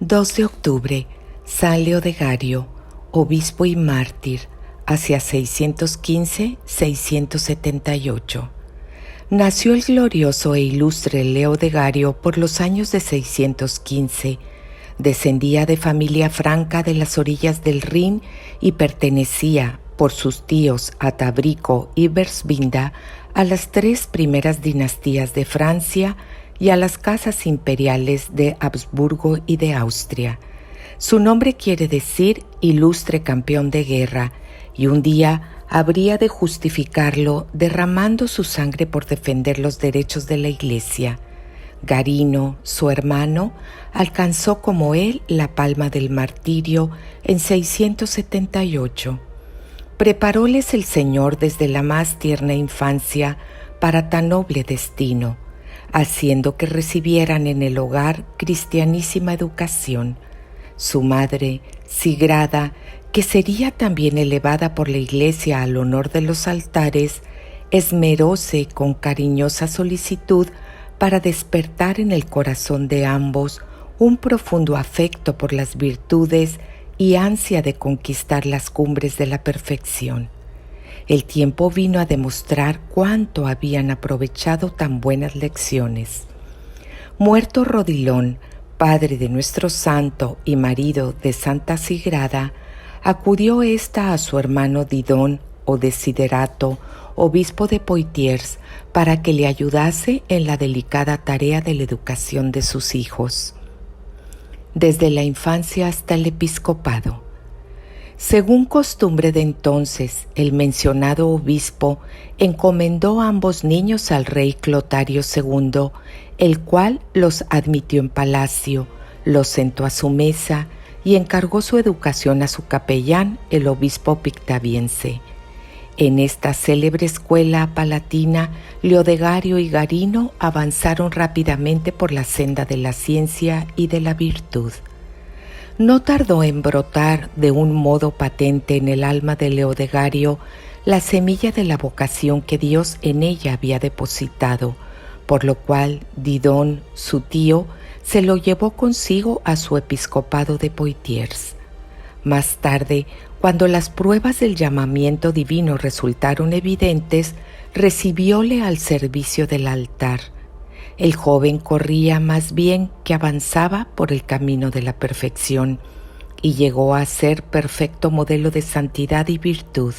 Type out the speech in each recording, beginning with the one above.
2 de octubre, San Leodegario, obispo y mártir, hacia 615-678. Nació el glorioso e ilustre Leodegario por los años de 615. Descendía de familia franca de las orillas del Rin y pertenecía, por sus tíos Atabrico y Bersvinda, a las 3 primeras dinastías de Francia y a las casas imperiales de Habsburgo y de Austria. Su nombre quiere decir ilustre campeón de guerra, y un día habría de justificarlo derramando su sangre por defender los derechos de la Iglesia. Garino, su hermano, alcanzó como él la palma del martirio en 678. Preparóles el Señor desde la más tierna infancia para tan noble destino, haciendo que recibieran en el hogar cristianísima educación. Su madre, Sigrada, que sería también elevada por la Iglesia al honor de los altares, esmeróse con cariñosa solicitud para despertar en el corazón de ambos un profundo afecto por las virtudes y ansia de conquistar las cumbres de la perfección. El tiempo vino a demostrar cuánto habían aprovechado tan buenas lecciones. Muerto Rodilón, padre de nuestro santo y marido de Santa Sigrada, acudió ésta a su hermano Didón o Desiderato, obispo de Poitiers, para que le ayudase en la delicada tarea de la educación de sus hijos. Desde la infancia hasta el episcopado. Según costumbre de entonces, el mencionado obispo encomendó a ambos niños al rey Clotario II, el cual los admitió en palacio, los sentó a su mesa y encargó su educación a su capellán, el obispo pictaviense. En esta célebre escuela palatina, Leodegario y Garino avanzaron rápidamente por la senda de la ciencia y de la virtud. No tardó en brotar de un modo patente en el alma de Leodegario la semilla de la vocación que Dios en ella había depositado, por lo cual Didón, su tío, se lo llevó consigo a su episcopado de Poitiers. Más tarde, cuando las pruebas del llamamiento divino resultaron evidentes, recibióle al servicio del altar. El joven corría más bien que avanzaba por el camino de la perfección y llegó a ser perfecto modelo de santidad y virtud.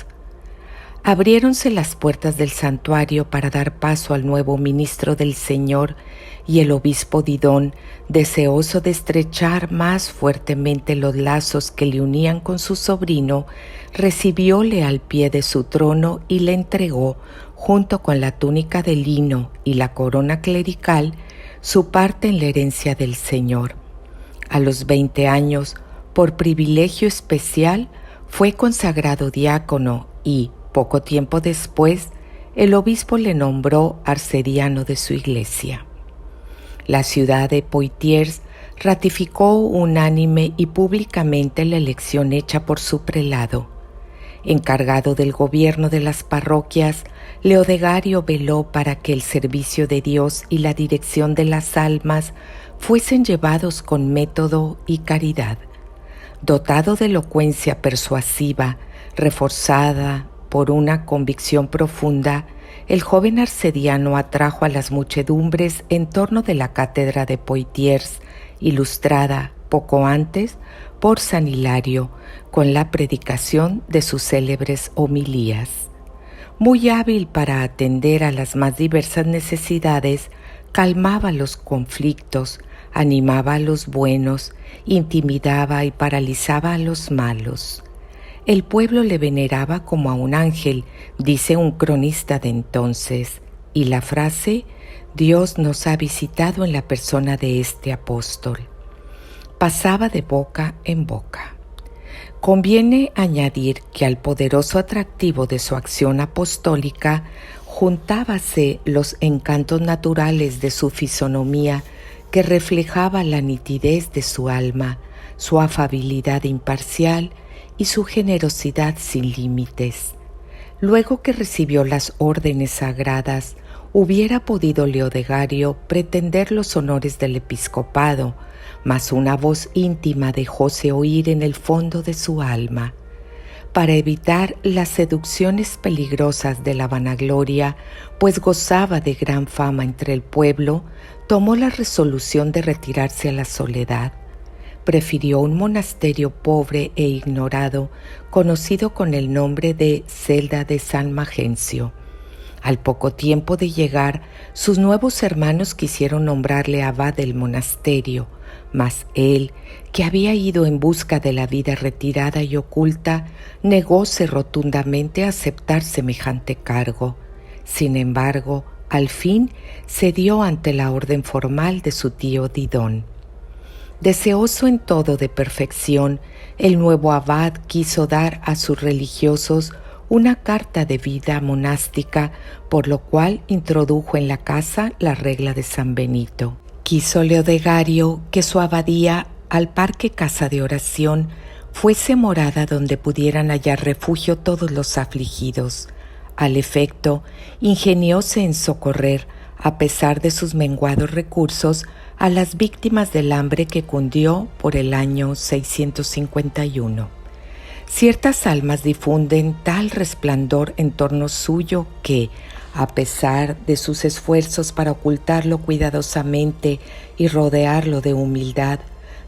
Abriéronse las puertas del santuario para dar paso al nuevo ministro del Señor, y el obispo Didón, deseoso de estrechar más fuertemente los lazos que le unían con su sobrino, recibióle al pie de su trono y le entregó, junto con la túnica de lino y la corona clerical, su parte en la herencia del Señor. A los 20 años, por privilegio especial, fue consagrado diácono y, poco tiempo después, el obispo le nombró arcediano de su iglesia. La ciudad de Poitiers ratificó unánime y públicamente la elección hecha por su prelado. Encargado del gobierno de las parroquias, Leodegario veló para que el servicio de Dios y la dirección de las almas fuesen llevados con método y caridad. Dotado de elocuencia persuasiva, reforzada por una convicción profunda, el joven arcediano atrajo a las muchedumbres en torno de la cátedra de Poitiers, ilustrada poco antes por San Hilario con la predicación de sus célebres homilías. Muy hábil para atender a las más diversas necesidades, calmaba los conflictos, animaba a los buenos, intimidaba y paralizaba a los malos. El pueblo le veneraba como a un ángel, dice un cronista de entonces, y la frase «Dios nos ha visitado en la persona de este apóstol» pasaba de boca en boca. Conviene añadir que al poderoso atractivo de su acción apostólica juntábase los encantos naturales de su fisonomía, que reflejaba la nitidez de su alma, su afabilidad imparcial y su generosidad sin límites. Luego que recibió las órdenes sagradas, hubiera podido Leodegario pretender los honores del episcopado, mas una voz íntima dejóse oír en el fondo de su alma. Para evitar las seducciones peligrosas de la vanagloria, pues gozaba de gran fama entre el pueblo, tomó la resolución de retirarse a la soledad. Prefirió un monasterio pobre e ignorado, conocido con el nombre de Celda de San Magencio. Al poco tiempo de llegar, sus nuevos hermanos quisieron nombrarle abad del monasterio, mas él, que había ido en busca de la vida retirada y oculta, negóse rotundamente a aceptar semejante cargo. Sin embargo, al fin cedió ante la orden formal de su tío Didon. Deseoso en todo de perfección, el nuevo abad quiso dar a sus religiosos una carta de vida monástica, por lo cual introdujo en la casa la regla de San Benito. Quiso Leodegario que su abadía, al par que casa de oración, fuese morada donde pudieran hallar refugio todos los afligidos. Al efecto, ingenióse en socorrer, a pesar de sus menguados recursos, a las víctimas del hambre que cundió por el año 651. Ciertas almas difunden tal resplandor en torno suyo que, a pesar de sus esfuerzos para ocultarlo cuidadosamente y rodearlo de humildad,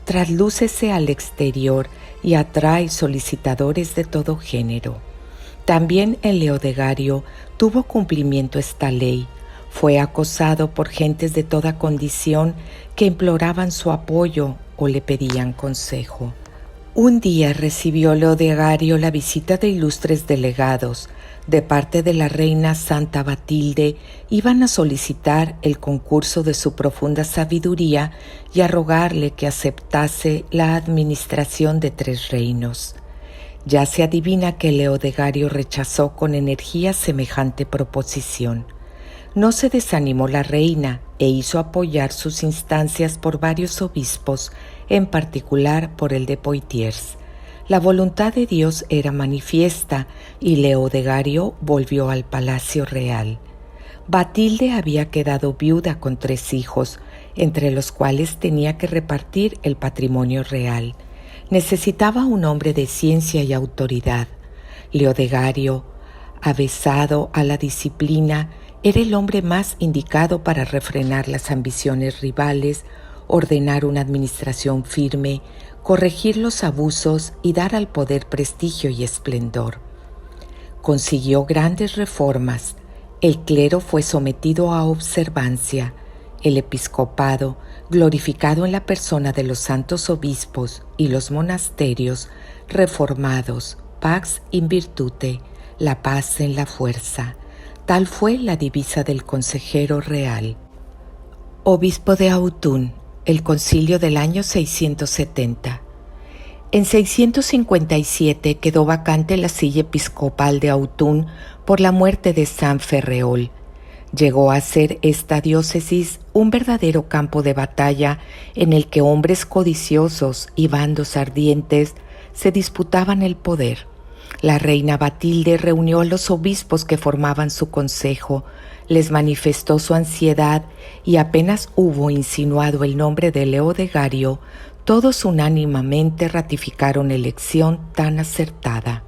traslúcese al exterior y atrae solicitadores de todo género. También en Leodegario tuvo cumplimiento esta ley. Fue acosado por gentes de toda condición que imploraban su apoyo o le pedían consejo. Un día recibió Leodegario la visita de ilustres delegados. De parte de la reina Santa Batilde, iban a solicitar el concurso de su profunda sabiduría y a rogarle que aceptase la administración de 3 reinos. Ya se adivina que Leodegario rechazó con energía semejante proposición. No se desanimó la reina e hizo apoyar sus instancias por varios obispos, en particular por el de Poitiers. La voluntad de Dios era manifiesta y Leodegario volvió al palacio real. Batilde había quedado viuda con 3 hijos, entre los cuales tenía que repartir el patrimonio real. Necesitaba un hombre de ciencia y autoridad. Leodegario, avesado a la disciplina, era el hombre más indicado para refrenar las ambiciones rivales, ordenar una administración firme, corregir los abusos y dar al poder prestigio y esplendor. Consiguió grandes reformas. El clero fue sometido a observancia. El episcopado, glorificado en la persona de los santos obispos, y los monasterios, reformados, pax in virtute, la paz en la fuerza. Tal fue la divisa del consejero real. Obispo de Autun, el concilio del año 670. En 657 quedó vacante la silla episcopal de Autun por la muerte de San Ferreol. Llegó a ser esta diócesis un verdadero campo de batalla en el que hombres codiciosos y bandos ardientes se disputaban el poder. La reina Batilde reunió a los obispos que formaban su consejo, les manifestó su ansiedad y apenas hubo insinuado el nombre de Leodegario, todos unánimemente ratificaron elección tan acertada.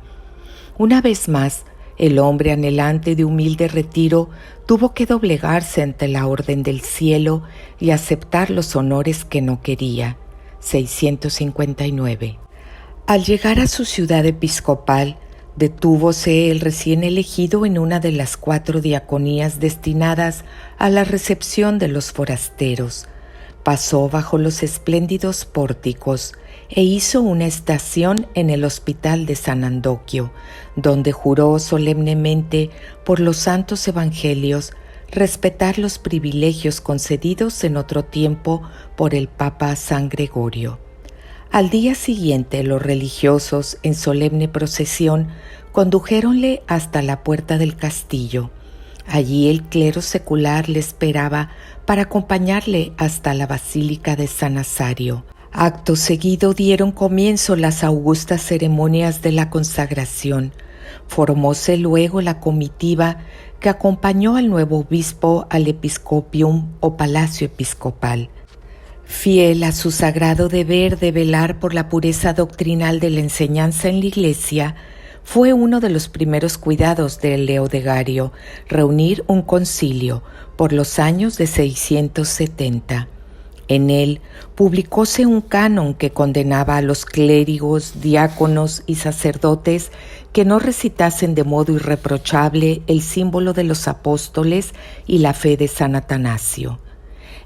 Una vez más, el hombre anhelante de humilde retiro tuvo que doblegarse ante la orden del cielo y aceptar los honores que no quería. 659. Al llegar a su ciudad episcopal, detúvose el recién elegido en una de las 4 diaconías destinadas a la recepción de los forasteros. Pasó bajo los espléndidos pórticos e hizo una estación en el hospital de San Andoquio, donde juró solemnemente por los santos evangelios respetar los privilegios concedidos en otro tiempo por el Papa San Gregorio. Al día siguiente, los religiosos, en solemne procesión, condujéronle hasta la puerta del castillo. Allí el clero secular le esperaba para acompañarle hasta la Basílica de San Nazario. Acto seguido dieron comienzo las augustas ceremonias de la consagración. Formóse luego la comitiva que acompañó al nuevo obispo al episcopium o palacio episcopal. Fiel a su sagrado deber de velar por la pureza doctrinal de la enseñanza en la Iglesia, fue uno de los primeros cuidados de Leodegario reunir un concilio por los años de 670. En él publicóse un canon que condenaba a los clérigos, diáconos y sacerdotes que no recitasen de modo irreprochable el símbolo de los apóstoles y la fe de San Atanasio.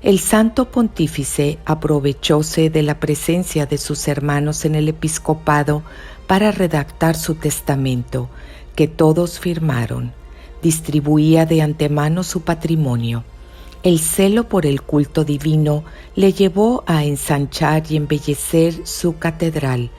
El santo pontífice aprovechóse de la presencia de sus hermanos en el episcopado para redactar su testamento, que todos firmaron. Distribuía de antemano su patrimonio. El celo por el culto divino le llevó a ensanchar y embellecer su catedral.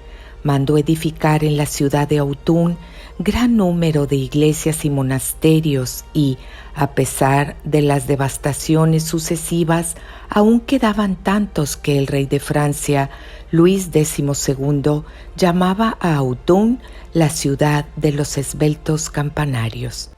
Mandó edificar en la ciudad de Autun gran número de iglesias y monasterios y, a pesar de las devastaciones sucesivas, aún quedaban tantos que el rey de Francia, Luis XII, llamaba a Autun la ciudad de los esbeltos campanarios.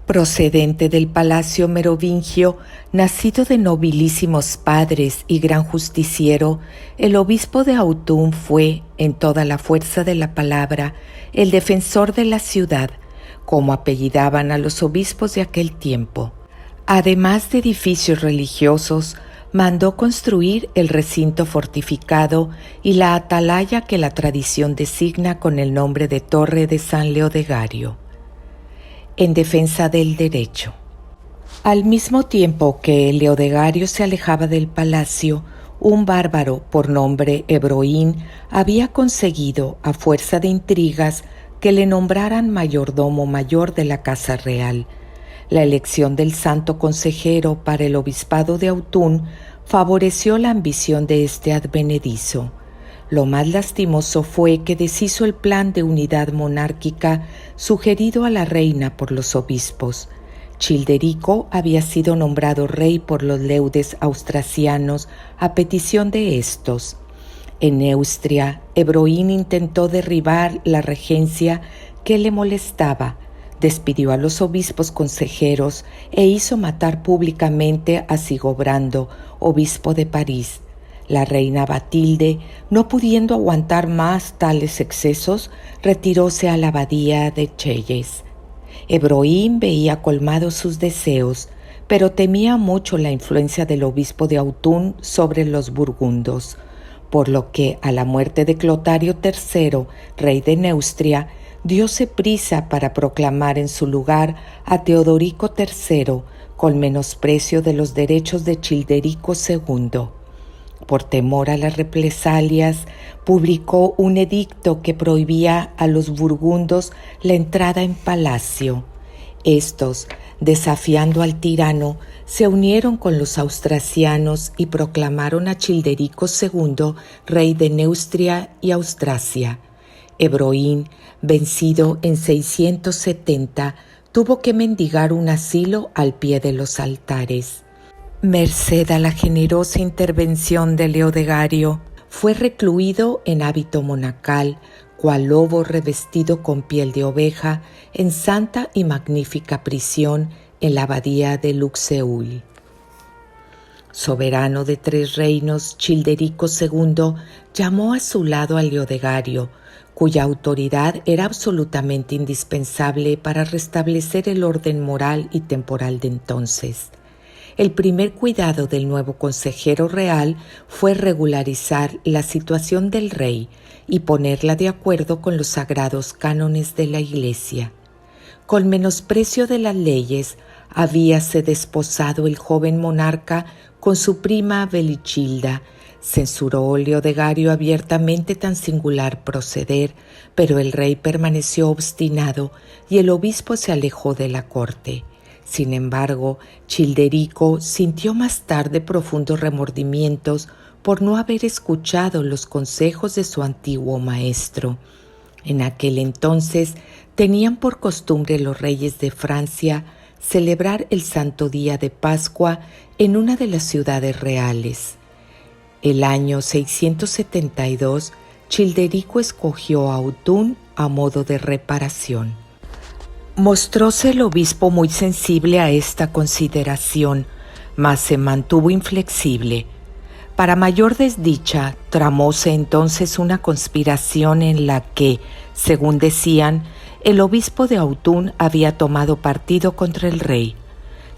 Procedente del palacio merovingio, nacido de nobilísimos padres y gran justiciero, el obispo de Autun fue, en toda la fuerza de la palabra, el defensor de la ciudad, como apellidaban a los obispos de aquel tiempo. Además de edificios religiosos, mandó construir el recinto fortificado y la atalaya que la tradición designa con el nombre de Torre de San Leodegario. En defensa del derecho. Al mismo tiempo que Leodegario se alejaba del palacio, un bárbaro por nombre Ebroín había conseguido, a fuerza de intrigas, que le nombraran mayordomo mayor de la Casa Real. La elección del santo consejero para el obispado de Autun favoreció la ambición de este advenedizo. Lo más lastimoso fue que deshizo el plan de unidad monárquica sugerido a la reina por los obispos. Childerico había sido nombrado rey por los leudes austrasianos a petición de estos. En Neustria, Ebroín intentó derribar la regencia que le molestaba, despidió a los obispos consejeros e hizo matar públicamente a Sigobrando, obispo de París. La reina Batilde, no pudiendo aguantar más tales excesos, retiróse a la abadía de Chelles. Ebroín veía colmados sus deseos, pero temía mucho la influencia del obispo de Autun sobre los burgundos, por lo que a la muerte de Clotario III, rey de Neustria, dióse prisa para proclamar en su lugar a Teodorico III, con menosprecio de los derechos de Childerico II. Por temor a las represalias, publicó un edicto que prohibía a los burgundos la entrada en palacio. Estos, desafiando al tirano, se unieron con los austrasianos y proclamaron a Childerico II rey de Neustria y Austrasia. Ebroín, vencido en 670, tuvo que mendigar un asilo al pie de los altares. Merced a la generosa intervención de Leodegario, fue recluido en hábito monacal, cual lobo revestido con piel de oveja, en santa y magnífica prisión en la abadía de Luxeuil. Soberano de 3 reinos, Childerico II llamó a su lado a Leodegario, cuya autoridad era absolutamente indispensable para restablecer el orden moral y temporal de entonces. El primer cuidado del nuevo consejero real fue regularizar la situación del rey y ponerla de acuerdo con los sagrados cánones de la Iglesia. Con menosprecio de las leyes, habíase desposado el joven monarca con su prima Belichilda. Censuró Leodegario abiertamente tan singular proceder, pero el rey permaneció obstinado y el obispo se alejó de la corte. Sin embargo, Childerico sintió más tarde profundos remordimientos por no haber escuchado los consejos de su antiguo maestro. En aquel entonces tenían por costumbre los reyes de Francia celebrar el santo día de Pascua en una de las ciudades reales. El año 672, Childerico escogió a Autun a modo de reparación. Mostróse el obispo muy sensible a esta consideración, mas se mantuvo inflexible. Para mayor desdicha, tramóse entonces una conspiración en la que, según decían, el obispo de Autun había tomado partido contra el rey.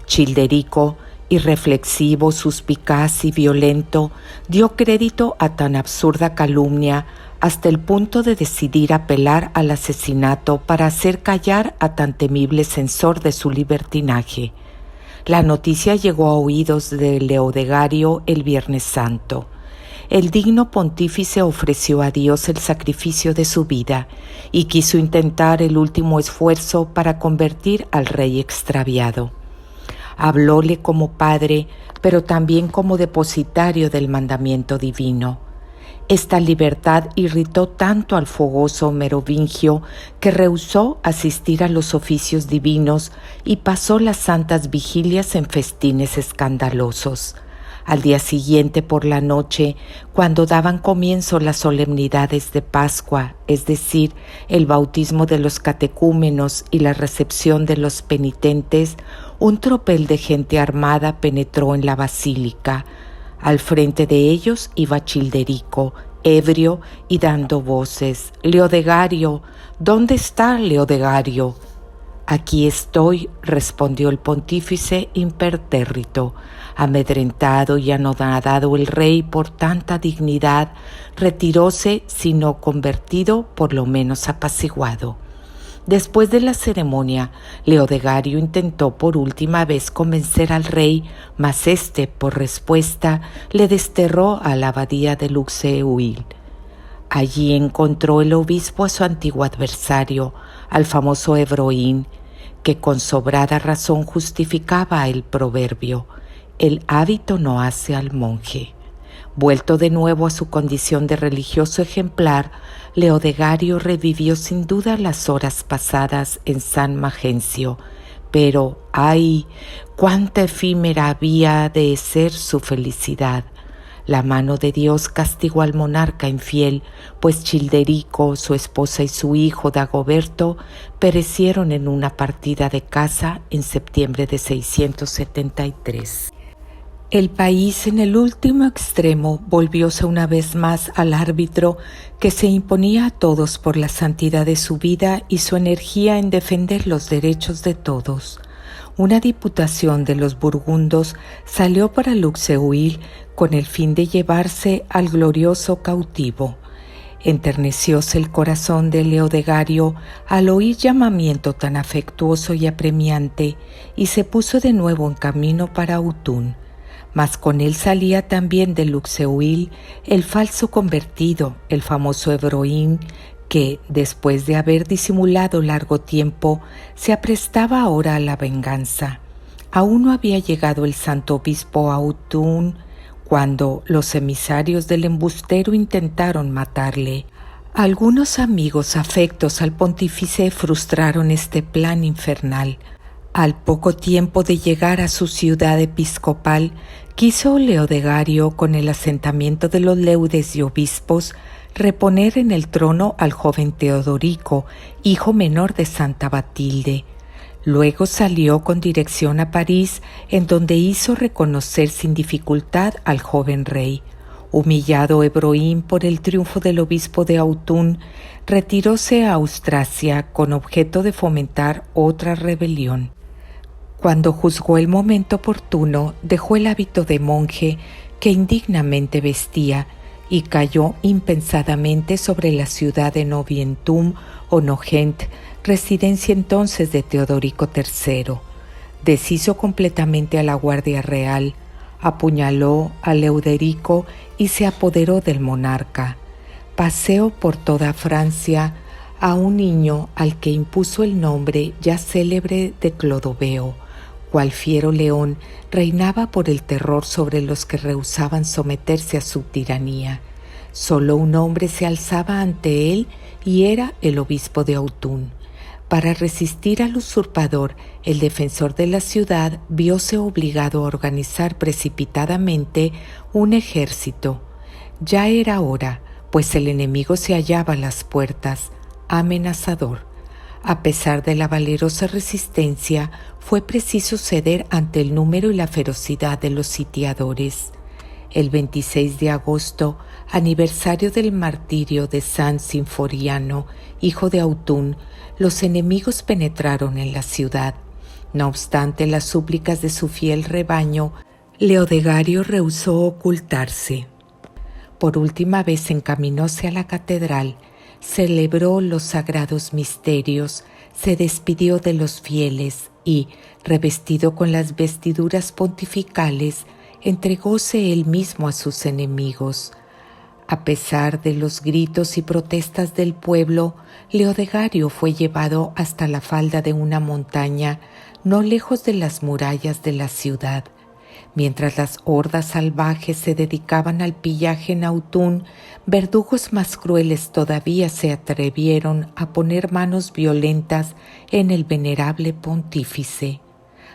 Childerico, irreflexivo, suspicaz y violento, dio crédito a tan absurda calumnia hasta el punto de decidir apelar al asesinato para hacer callar a tan temible censor de su libertinaje. La noticia llegó a oídos de Leodegario el Viernes Santo. El digno pontífice ofreció a Dios el sacrificio de su vida y quiso intentar el último esfuerzo para convertir al rey extraviado. Hablóle como padre, pero también como depositario del mandamiento divino. Esta libertad irritó tanto al fogoso merovingio que rehusó asistir a los oficios divinos y pasó las santas vigilias en festines escandalosos. Al día siguiente por la noche, cuando daban comienzo las solemnidades de Pascua, es decir, el bautismo de los catecúmenos y la recepción de los penitentes, un tropel de gente armada penetró en la basílica. Al frente de ellos iba Childerico, ebrio y dando voces: «Leodegario, ¿dónde está Leodegario?» «Aquí estoy», respondió el pontífice impertérrito. Amedrentado y anonadado el rey por tanta dignidad, retiróse, si no convertido, por lo menos apaciguado. Después de la ceremonia, Leodegario intentó por última vez convencer al rey, mas éste, por respuesta, le desterró a la abadía de Luxeuil. Allí encontró el obispo a su antiguo adversario, al famoso Ebroin, que con sobrada razón justificaba el proverbio: «El hábito no hace al monje». Vuelto de nuevo a su condición de religioso ejemplar, Leodegario revivió sin duda las horas pasadas en San Magencio, pero ¡ay! ¡Cuánta efímera había de ser su felicidad! La mano de Dios castigó al monarca infiel, pues Childerico, su esposa y su hijo Dagoberto perecieron en una partida de caza en septiembre de 673. El país en el último extremo volvióse una vez más al árbitro que se imponía a todos por la santidad de su vida y su energía en defender los derechos de todos. Una diputación de los burgundos salió para Luxeuil con el fin de llevarse al glorioso cautivo. Enternecióse el corazón de Leodegario al oír llamamiento tan afectuoso y apremiante y se puso de nuevo en camino para Autun. Mas con él salía también de Luxeuil el falso convertido, el famoso Ebroin, que, después de haber disimulado largo tiempo, se aprestaba ahora a la venganza. Aún no había llegado el santo obispo a Autun cuando los emisarios del embustero intentaron matarle. Algunos amigos afectos al pontífice frustraron este plan infernal. Al poco tiempo de llegar a su ciudad episcopal, quiso Leodegario, con el asentamiento de los leudes y obispos, reponer en el trono al joven Teodorico, hijo menor de Santa Batilde. Luego salió con dirección a París, en donde hizo reconocer sin dificultad al joven rey. Humillado Ebroin por el triunfo del obispo de Autun, retiróse a Austrasia con objeto de fomentar otra rebelión. Cuando juzgó el momento oportuno, dejó el hábito de monje que indignamente vestía y cayó impensadamente sobre la ciudad de Novientum o Nogent, residencia entonces de Teodorico III. Deshizo completamente a la Guardia Real, apuñaló a Leoderico y se apoderó del monarca. Paseó por toda Francia a un niño al que impuso el nombre ya célebre de Clodoveo, cual fiero león reinaba por el terror sobre los que rehusaban someterse a su tiranía. Solo un hombre se alzaba ante él y era el obispo de Autun. Para resistir al usurpador, el defensor de la ciudad vióse obligado a organizar precipitadamente un ejército. Ya era hora, pues el enemigo se hallaba a las puertas, amenazador. A pesar de la valerosa resistencia, fue preciso ceder ante el número y la ferocidad de los sitiadores. El 26 de agosto, aniversario del martirio de San Sinforiano, hijo de Autún, los enemigos penetraron en la ciudad. No obstante las súplicas de su fiel rebaño, Leodegario rehusó ocultarse. Por última vez encaminóse a la catedral, celebró los sagrados misterios, se despidió de los fieles y, revestido con las vestiduras pontificales, entregóse él mismo a sus enemigos. A pesar de los gritos y protestas del pueblo, Leodegario fue llevado hasta la falda de una montaña, no lejos de las murallas de la ciudad. Mientras las hordas salvajes se dedicaban al pillaje en Autún, verdugos más crueles todavía se atrevieron a poner manos violentas en el venerable pontífice.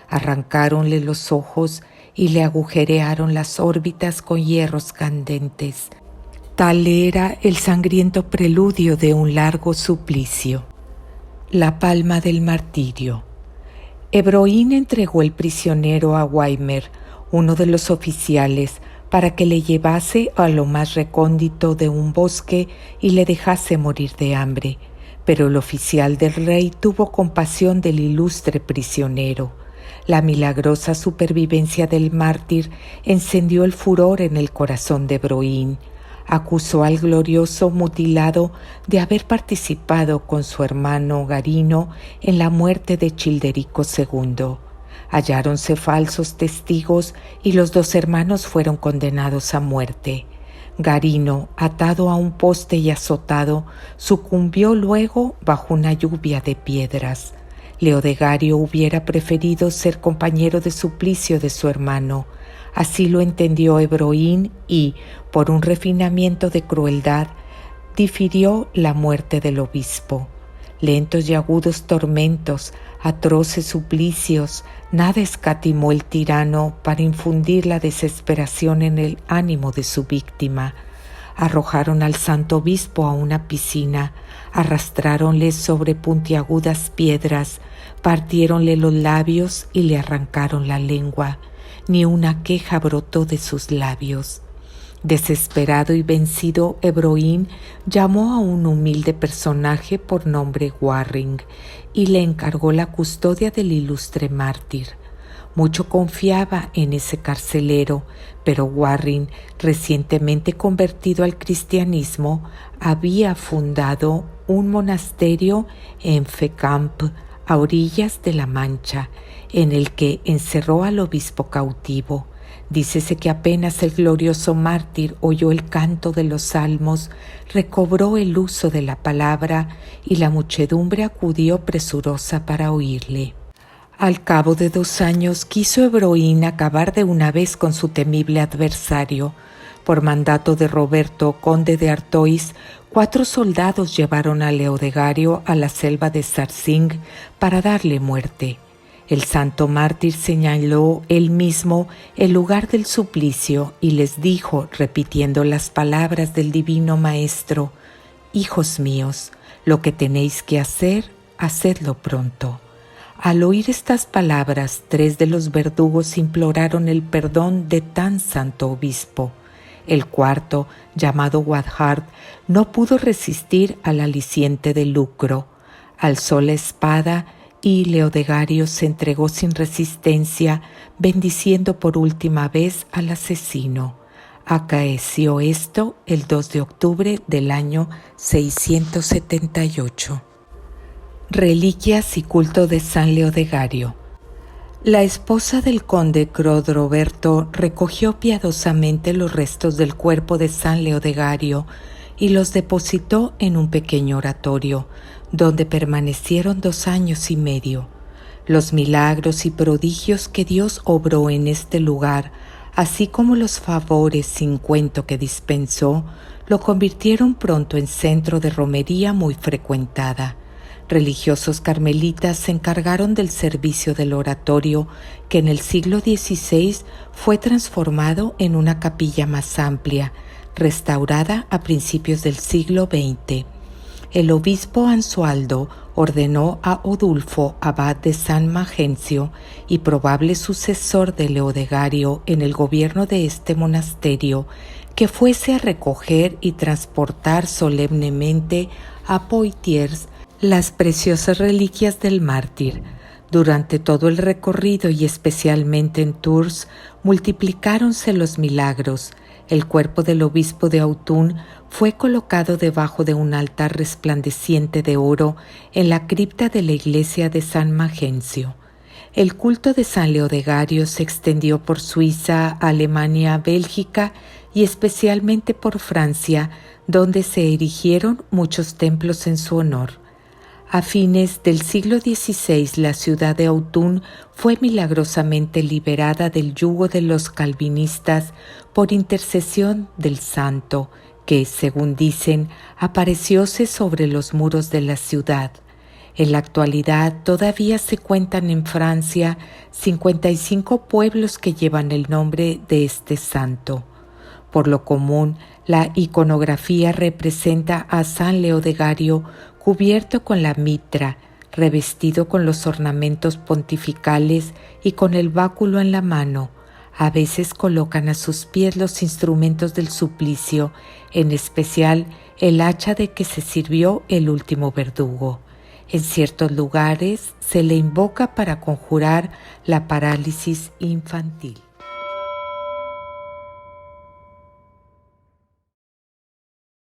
Arrancáronle los ojos y le agujerearon las órbitas con hierros candentes. Tal era el sangriento preludio de un largo suplicio. La palma del martirio. Ebroín entregó el prisionero a Waimer, uno de los oficiales, para que le llevase a lo más recóndito de un bosque y le dejase morir de hambre. Pero el oficial del rey tuvo compasión del ilustre prisionero. La milagrosa supervivencia del mártir encendió el furor en el corazón de Ebroín. Acusó al glorioso mutilado de haber participado con su hermano Garino en la muerte de Childerico II. Halláronse falsos testigos y los dos hermanos fueron condenados a muerte. Garino, atado a un poste y azotado, sucumbió luego bajo una lluvia de piedras. Leodegario hubiera preferido ser compañero de suplicio de su hermano. Así lo entendió Ebroín y, por un refinamiento de crueldad, difirió la muerte del obispo. Lentos y agudos tormentos, atroces suplicios, nada escatimó el tirano para infundir la desesperación en el ánimo de su víctima. Arrojaron al santo obispo a una piscina, arrastráronle sobre puntiagudas piedras, partiéronle los labios y le arrancaron la lengua. Ni una queja brotó de sus labios. Desesperado y vencido, Ebroín llamó a un humilde personaje por nombre Warring y le encargó la custodia del ilustre mártir. Mucho confiaba en ese carcelero, pero Warring, recientemente convertido al cristianismo, había fundado un monasterio en Fécamp, a orillas de la Mancha, en el que encerró al obispo cautivo. Dícese que apenas el glorioso mártir oyó el canto de los salmos, recobró el uso de la palabra y la muchedumbre acudió presurosa para oírle. Al cabo de 2 años quiso Ebroín acabar de una vez con su temible adversario. Por mandato de Roberto, conde de Artois, 4 soldados llevaron a Leodegario a la selva de Sarsing para darle muerte. El santo mártir señaló él mismo el lugar del suplicio y les dijo, repitiendo las palabras del divino maestro: «Hijos míos, lo que tenéis que hacer, hacedlo pronto». Al oír estas palabras, 3 de los verdugos imploraron el perdón de tan santo obispo. El cuarto, llamado Wadhard, no pudo resistir al aliciente de lucro. Alzó la espada y Leodegario se entregó sin resistencia, bendiciendo por última vez al asesino. Acaeció esto el 2 de octubre del año 678. Reliquias y culto de San Leodegario. La esposa del conde Crodroberto recogió piadosamente los restos del cuerpo de San Leodegario y los depositó en un pequeño oratorio, donde permanecieron 2 años y medio. Los milagros y prodigios que Dios obró en este lugar, así como los favores sin cuento que dispensó, lo convirtieron pronto en centro de romería muy frecuentada. Religiosos carmelitas se encargaron del servicio del oratorio, que en el siglo XVI fue transformado en una capilla más amplia, restaurada a principios del siglo XX. El obispo Ansualdo ordenó a Odulfo, abad de San Magencio y probable sucesor de Leodegario en el gobierno de este monasterio, que fuese a recoger y transportar solemnemente a Poitiers las preciosas reliquias del mártir. Durante todo el recorrido y especialmente en Tours, multiplicáronse los milagros. El cuerpo del obispo de Autun fue colocado debajo de un altar resplandeciente de oro en la cripta de la iglesia de San Magencio. El culto de San Leodegario se extendió por Suiza, Alemania, Bélgica y especialmente por Francia, donde se erigieron muchos templos en su honor. A fines del siglo XVI, la ciudad de Autun fue milagrosamente liberada del yugo de los calvinistas por intercesión del santo, que, según dicen, aparecióse sobre los muros de la ciudad. En la actualidad todavía se cuentan en Francia 55 pueblos que llevan el nombre de este santo. Por lo común, la iconografía representa a San Leodegario cubierto con la mitra, revestido con los ornamentos pontificales y con el báculo en la mano. A veces colocan a sus pies los instrumentos del suplicio, en especial el hacha de que se sirvió el último verdugo. En ciertos lugares se le invoca para conjurar la parálisis infantil.